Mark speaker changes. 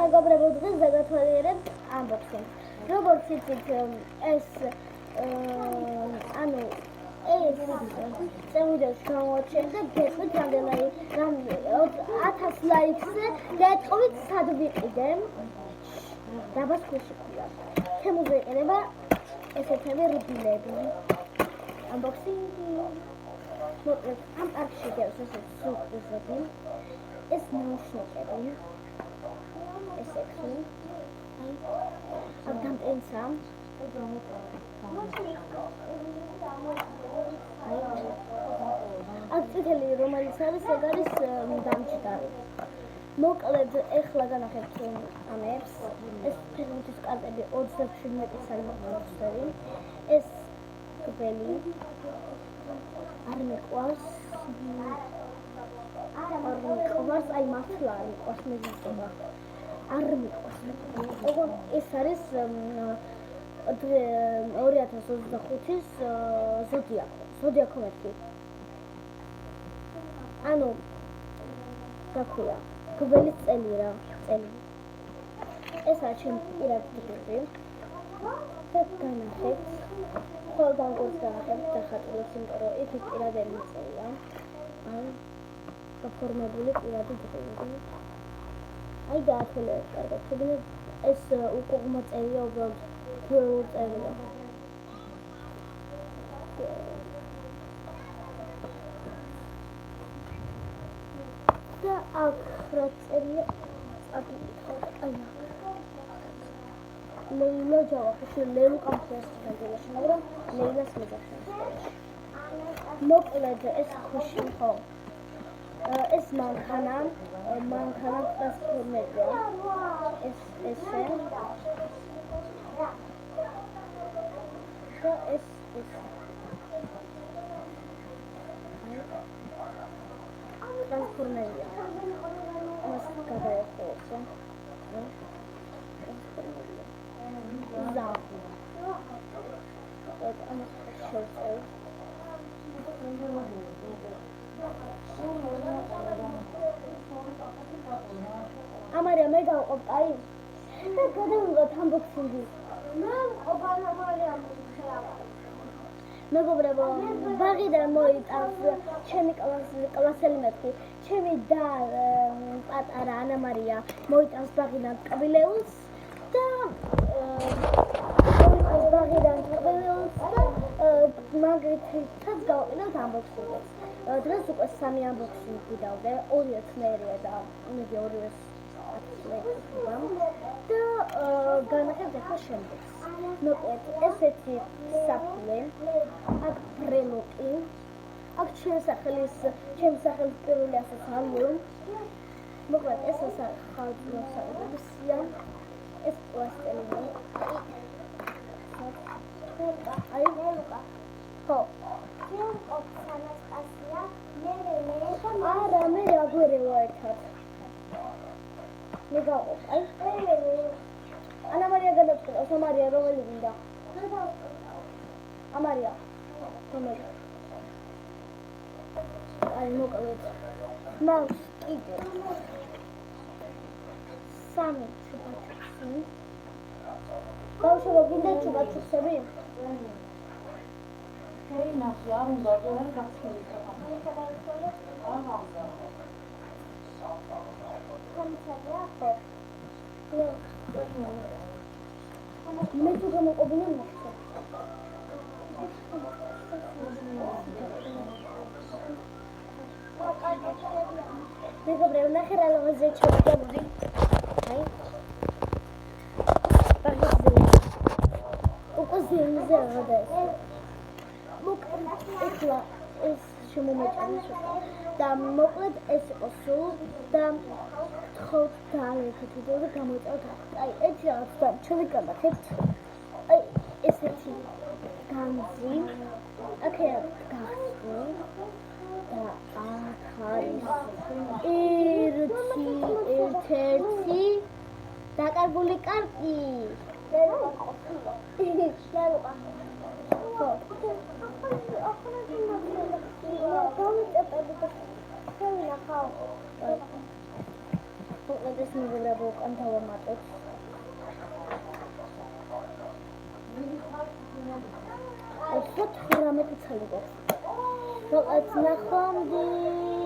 Speaker 1: მეგობრებო, დღეს დაგათვალიერებთ unboxing. როგორც იცით, ეს ანუ ეს წევიდეოში გამოაჩენთ და გეტყვით რამდენი 1000 ლაიქზე გეტყვით სად ვიყიდე. დაბას ქვეში ყია. თემუზე იყიდება ესეთები რიბილები. Unboxing. მოკლედ ამ პარკში გავს ესეთ სურპრიზები. ეს ნაუშნიკები. ეს ექვსი. ამ დამტენცა. აქ წითელი რომელიც არის ეგ არის დამჭდარი. მოკლედ ეხლა განახებთ ამებს. ეს ფერმენტის კარტები 37 სალიმოხსოვი. ეს გბელი არ მეყვარს. აი მართლა არ მეყვარს მეზიწება. არ მეყვარს. ოღონდ ეს არის 2025-ის ზოდიაქო მეთქი. ანუ გაქულა გველის წელი რა წელი. ეს არის ჩემი პირადი ტიპი. და განახებთ. ხოლმე განკურს განახებთ დახატულებს, იმიტომ რომ იქ პირადელი წელია. ან გაფორმებული პირადი ტიპი. აი გაათვალიერეთ კარგად. თუმცა ეს უკუღმა წერია უბრალოდ გველური წერია. და აქ რა წერია? აი ლეილა ჯავახიშვილი ლეილუ კამფრიას ფედერაში, მაგრამ ლეილას მეძახიან. მოკლედ ეს ხუში ხო? ეს მანქანა ტრანსფორმერია. ესე და ეს ტრანსფორმერია. მას გადაეხოცა. ზა. ეს ამას შევწევ. ამარია მე გავყობ აი და გადავიღოთ unboxing-ი. მე ობანამარია მეგობრებო, ბაღიდან მოიტანს ჩემი კლასელი მეთქი. ჩემი და პატარა ანა მარია მოიტანს ბაღიდან კბილეულს და მაგითაც გავყიდოთ unboxing-ს. დღეს უკვე 3 unboxing ვიდავდე, 2 ეთნერია და იმედი 2-ე და განახებთ ახლა შემდეგს. მოკლედ ესეთი საფულე, აქ ბრელოკი, აქ ჩემი სახელის პირველი ასოციაცია. მოკლედ ეს ხალხოსა ეს პლასტელინი. აი ლუკა. ხო. არა მე აგვერე ვაერთად. მე გავყო. აი ანა მარია გადავწყვიტე, სამარია რომელი გინდა? ამარია. რომელი? აი მოკლედ. მას კიდე. 3 ჩუბაჩუქი. ბავშვებო გინდა ჩუბაჩუქები? ნახე არ უნდა ვერ გახსნით. აჰა. მე თუ გამოყობინე მოხდა. მეგობრებო, ნახე რა ლამაზია ჩავდგამოდი. აი. პარკზე. უკვე ზემზე აღდას. ეხლა ეს შემომეჭრეს და მოკლედ ეს იყო სულ და გთხოვთ დაალექეთ ვიდეო და გამოიწევთ. აი ეს რაღაც და ჩვენ გადახებთ. აი ესეთი განძი აქა გახსნი და აქ არის ერთი დაკარგული კარტი. უყედეს მეგობრებო, უკან დავამატოთ. ეს 18 ცალი გვაქვს. რაღაც ნახვამდის.